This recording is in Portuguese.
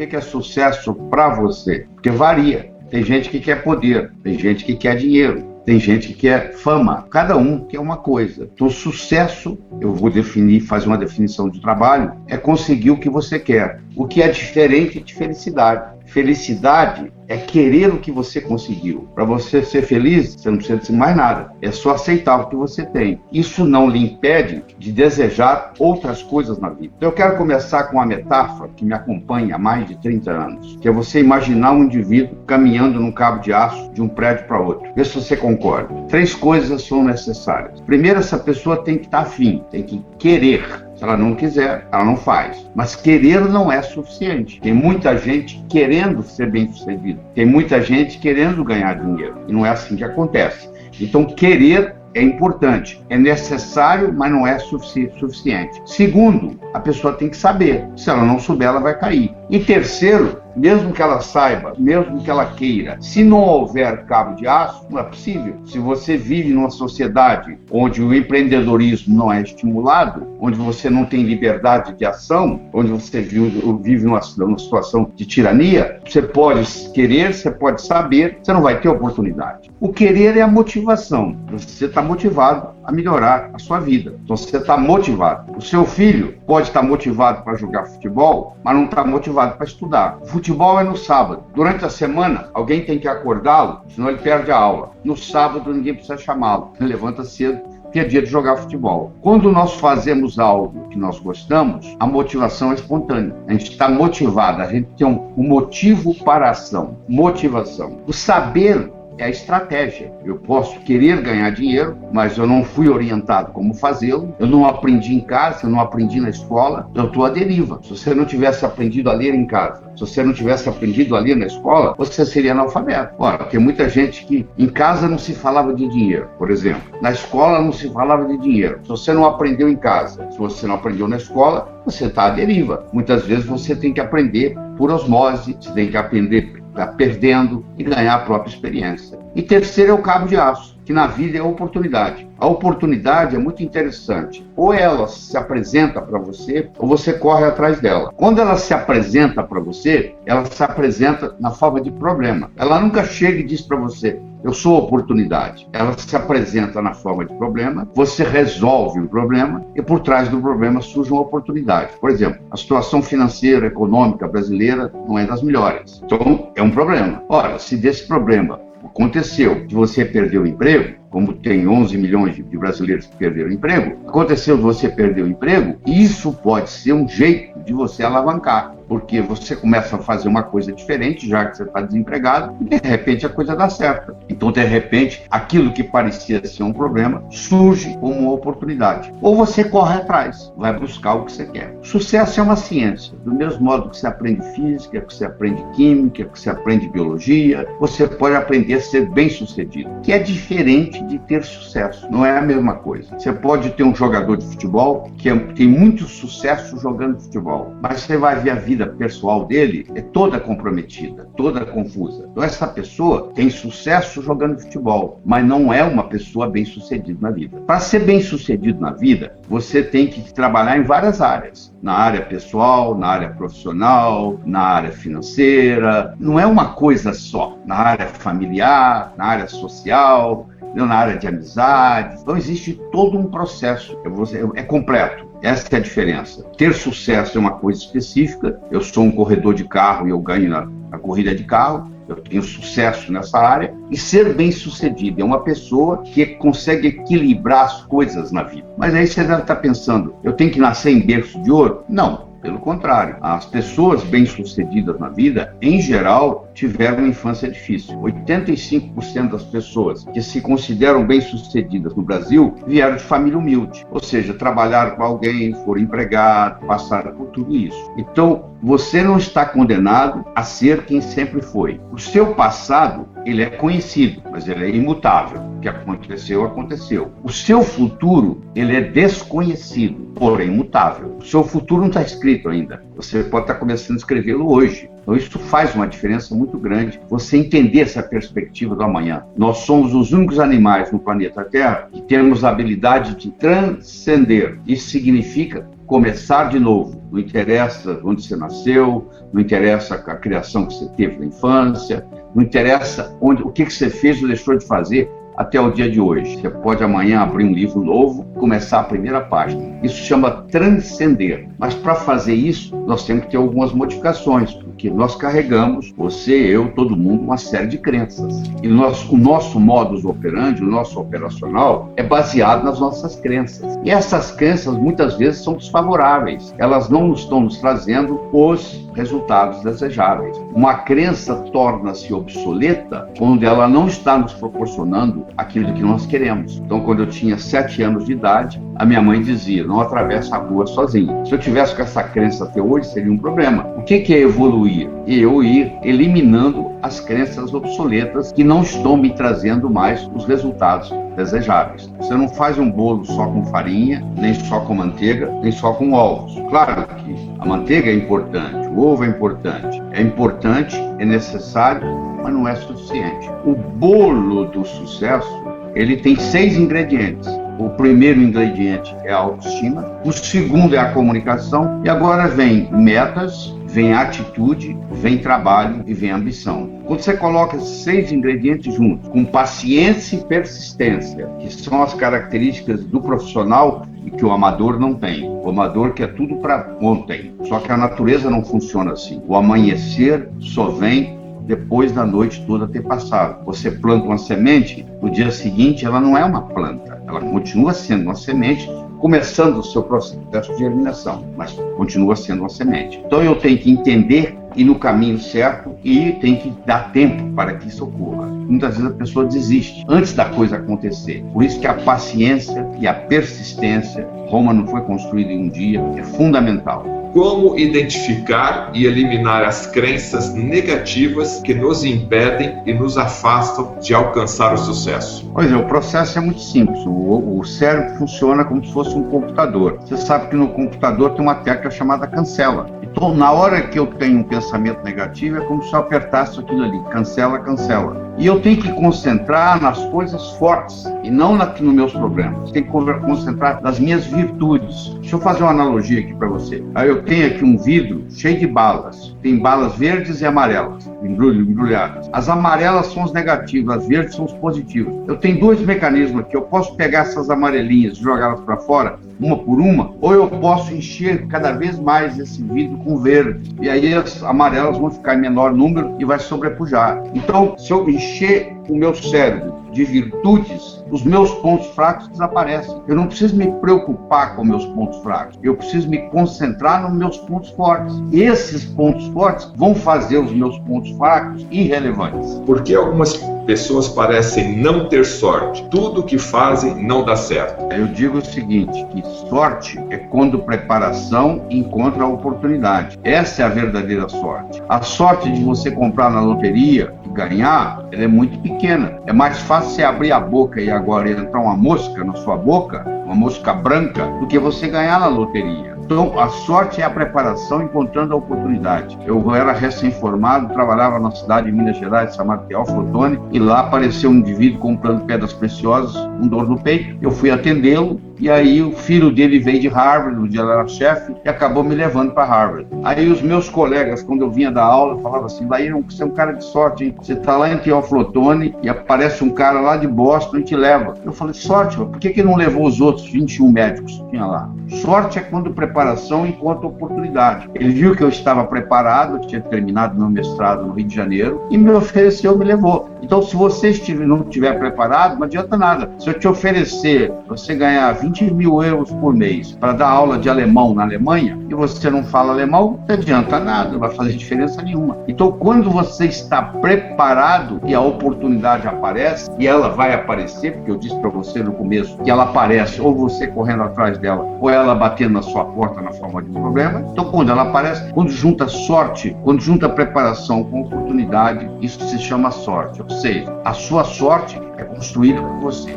que é sucesso para você? Porque varia. Tem gente que quer poder, tem gente que quer dinheiro, tem gente que quer fama. Cada um quer uma coisa. Então, sucesso, eu vou fazer uma definição de trabalho, é conseguir o que você quer. O que é diferente de felicidade. Felicidade é querer o que você conseguiu. Para você ser feliz, você não precisa de mais nada. É só aceitar o que você tem. Isso não lhe impede de desejar outras coisas na vida. Então, eu quero começar com uma metáfora que me acompanha há mais de 30 anos, que é você imaginar um indivíduo caminhando num cabo de aço de um prédio para outro. Vê se você concorda. 3 coisas são necessárias. Primeiro, essa pessoa tem que estar afim, tem que querer. Se ela não quiser, ela não faz. Mas querer não é suficiente. Tem muita gente querendo ser bem-sucedido. Tem muita gente querendo ganhar dinheiro. E não é assim que acontece. Então, querer é importante. É necessário, mas não é suficiente. Segundo, a pessoa tem que saber. Se ela não souber, ela vai cair. E terceiro, mesmo que ela saiba, mesmo que ela queira, se não houver cabo de aço, não é possível. Se você vive numa sociedade onde o empreendedorismo não é estimulado, onde você não tem liberdade de ação, onde você vive numa situação de tirania, você pode querer, você pode saber, você não vai ter oportunidade. O querer é a motivação. Você está motivado a melhorar a sua vida. Então você está motivado. O seu filho pode estar motivado para jogar futebol, mas não está motivado para estudar. O futebol é no sábado. Durante a semana, alguém tem que acordá-lo, senão ele perde a aula. No sábado, ninguém precisa chamá-lo. Ele levanta cedo, que é dia de jogar futebol. Quando nós fazemos algo que nós gostamos, a motivação é espontânea. A gente está motivado, a gente tem um motivo para a ação. Motivação. O saber é a estratégia. Eu posso querer ganhar dinheiro, mas eu não fui orientado como fazê-lo, eu não aprendi em casa, eu não aprendi na escola, eu estou à deriva. Se você não tivesse aprendido a ler em casa, se você não tivesse aprendido a ler na escola, você seria analfabeto. Ora, tem muita gente que em casa não se falava de dinheiro, por exemplo. Na escola não se falava de dinheiro. Se você não aprendeu em casa, se você não aprendeu na escola, você está à deriva. Muitas vezes você tem que aprender por osmose, você tem que aprender perdendo e ganhar a própria experiência. E terceiro é o cabo de aço, que na vida é a oportunidade. A oportunidade é muito interessante. Ou ela se apresenta para você, ou você corre atrás dela. Quando ela se apresenta para você, ela se apresenta na forma de problema. Ela nunca chega e diz para você, eu sou oportunidade. Ela se apresenta na forma de problema, você resolve o problema e por trás do problema surge uma oportunidade. Por exemplo, a situação financeira, econômica brasileira não é das melhores. Então, é um problema. Ora, se desse problema aconteceu de você perder o emprego, como tem 11 milhões de brasileiros que perderam o emprego, aconteceu de você perder o emprego, isso pode ser um jeito de você alavancar, porque você começa a fazer uma coisa diferente, já que você está desempregado, e de repente a coisa dá certo. Então, de repente, aquilo que parecia ser um problema surge como uma oportunidade. Ou você corre atrás, vai buscar o que você quer. Sucesso é uma ciência. Do mesmo modo que você aprende física, que você aprende química, que você aprende biologia, você pode aprender a ser bem-sucedido, que é diferente de ter sucesso. Não é a mesma coisa. Você pode ter um jogador de futebol que tem muito sucesso jogando futebol, mas você vai ver a vida pessoal dele é toda comprometida, toda confusa. Então essa pessoa tem sucesso jogando futebol, mas não é uma pessoa bem-sucedida na vida. Para ser bem-sucedido na vida, você tem que trabalhar em várias áreas. Na área pessoal, na área profissional, na área financeira. Não é uma coisa só. Na área familiar, na área social, na área de amizade. Então existe todo um processo. É completo. Essa é a diferença. Ter sucesso é uma coisa específica. Eu sou um corredor de carro e eu ganho na corrida de carro. Eu tenho sucesso nessa área. E ser bem-sucedido é uma pessoa que consegue equilibrar as coisas na vida. Mas aí você deve estar pensando, eu tenho que nascer em berço de ouro? Não. Pelo contrário, as pessoas bem-sucedidas na vida, em geral, tiveram uma infância difícil. 85% das pessoas que se consideram bem-sucedidas no Brasil vieram de família humilde. Ou seja, trabalharam com alguém, foram empregados, passaram por tudo isso. Então, você não está condenado a ser quem sempre foi. O seu passado, ele é conhecido, mas ele é imutável. O que aconteceu, aconteceu. O seu futuro, ele é desconhecido, porém imutável. O seu futuro não está escrito ainda. Você pode estar começando a escrevê-lo hoje. Então isso faz uma diferença muito grande, você entender essa perspectiva do amanhã. Nós somos os únicos animais no planeta Terra que temos a habilidade de transcender. Isso significa começar de novo. Não interessa onde você nasceu, não interessa a criação que você teve na infância, não interessa o que você fez ou deixou de fazer até o dia de hoje. Você pode amanhã abrir um livro novo, começar a primeira página. Isso chama transcender. Mas para fazer isso, nós temos que ter algumas modificações, porque nós carregamos, você, eu, todo mundo, uma série de crenças. E o nosso modus operandi, o nosso operacional, é baseado nas nossas crenças. E essas crenças, muitas vezes, são desfavoráveis. Elas não estão nos trazendo os resultados desejáveis. Uma crença torna-se obsoleta quando ela não está nos proporcionando aquilo que nós queremos. Então, quando eu tinha 7 anos de idade, a minha mãe dizia, não atravessa a rua sozinho. Se eu tivesse com essa crença até hoje, seria um problema. O que é evoluir? Eu ir eliminando as crenças obsoletas que não estão me trazendo mais os resultados desejáveis. Você não faz um bolo só com farinha, nem só com manteiga, nem só com ovos. Claro que a manteiga é importante, o ovo é importante. É importante, é necessário, mas não é suficiente. O bolo do sucesso, ele tem 6 ingredientes. O primeiro ingrediente é a autoestima, o segundo é a comunicação, e agora vem metas, vem atitude, vem trabalho e vem ambição. Quando você coloca esses 6 ingredientes juntos, com paciência e persistência, que são as características do profissional e que o amador não tem. O amador quer tudo para ontem, só que a natureza não funciona assim. O amanhecer só vem depois da noite toda ter passado. Você planta uma semente, no dia seguinte ela não é uma planta, ela continua sendo uma semente, começando o seu processo de germinação, mas continua sendo uma semente. Então eu tenho que entender ir no caminho certo e tem que dar tempo para que isso ocorra. Muitas vezes a pessoa desiste antes da coisa acontecer. Por isso que a paciência e a persistência, Roma não foi construída em um dia, é fundamental. Como identificar e eliminar as crenças negativas que nos impedem e nos afastam de alcançar o sucesso? Pois é, o processo é muito simples. O cérebro funciona como se fosse um computador. Você sabe que no computador tem uma tecla chamada cancela. Então, na hora que eu tenho um pensamento negativo, é como se eu apertasse aquilo ali, cancela, cancela. E eu tenho que concentrar nas coisas fortes e não nos meus problemas. Tenho que concentrar nas minhas virtudes. Deixa eu fazer uma analogia aqui para você. Aí eu tenho aqui um vidro cheio de balas. Tem balas verdes e amarelas, embrulhadas. As amarelas são os negativos, as verdes são os positivos. Eu tenho 2 mecanismos aqui. Eu posso pegar essas amarelinhas e jogá-las para fora, uma por uma, ou eu posso encher cada vez mais esse vidro com verde. E aí as amarelas vão ficar em menor número e vai sobrepujar. Então, se eu encher o meu cérebro de virtudes, os meus pontos fracos desaparecem. Eu não preciso me preocupar com meus pontos fracos. Eu preciso me concentrar nos meus pontos fortes. Esses pontos fortes vão fazer os meus pontos fracos irrelevantes. Por que algumas pessoas parecem não ter sorte? Tudo que fazem não dá certo. Eu digo o seguinte, que sorte é quando preparação encontra a oportunidade. Essa é a verdadeira sorte. A sorte de você comprar na loteria e ganhar, ela é muito pequena. É mais fácil você abrir a boca e agora entrar uma mosca na sua boca, uma mosca branca, do que você ganhar na loteria. Então, a sorte é a preparação encontrando a oportunidade. Eu era recém-formado, trabalhava na cidade de Minas Gerais, chamada Teófilo Otoni, e lá apareceu um indivíduo comprando pedras preciosas, com dor no peito. Eu fui atendê-lo, e aí o filho dele veio de Harvard, onde ele era chefe, e acabou me levando para Harvard. Aí os meus colegas, quando eu vinha dar aula, falavam assim, Laí, você é um cara de sorte, hein? Você está lá em Teófilo Otoni e aparece um cara lá de Boston e te leva. Eu falei, sorte, por que não levou os outros 21 médicos que tinha lá? Sorte é quando preparação encontra oportunidade. Ele viu que eu estava preparado, eu tinha terminado meu mestrado no Rio de Janeiro, e me ofereceu, me levou. Então, se você não estiver preparado, não adianta nada. Se eu te oferecer, você ganhar 20 mil euros por mês para dar aula de alemão na Alemanha, e você não fala alemão, não adianta nada, não vai fazer diferença nenhuma. Então, quando você está preparado e a oportunidade aparece, e ela vai aparecer, porque eu disse para você no começo que ela aparece, ou você correndo atrás dela, ou ela batendo na sua porta na forma de um problema. Então, quando ela aparece, quando junta sorte, quando junta preparação com oportunidade, isso se chama sorte. Ou seja, a sua sorte é construída por você.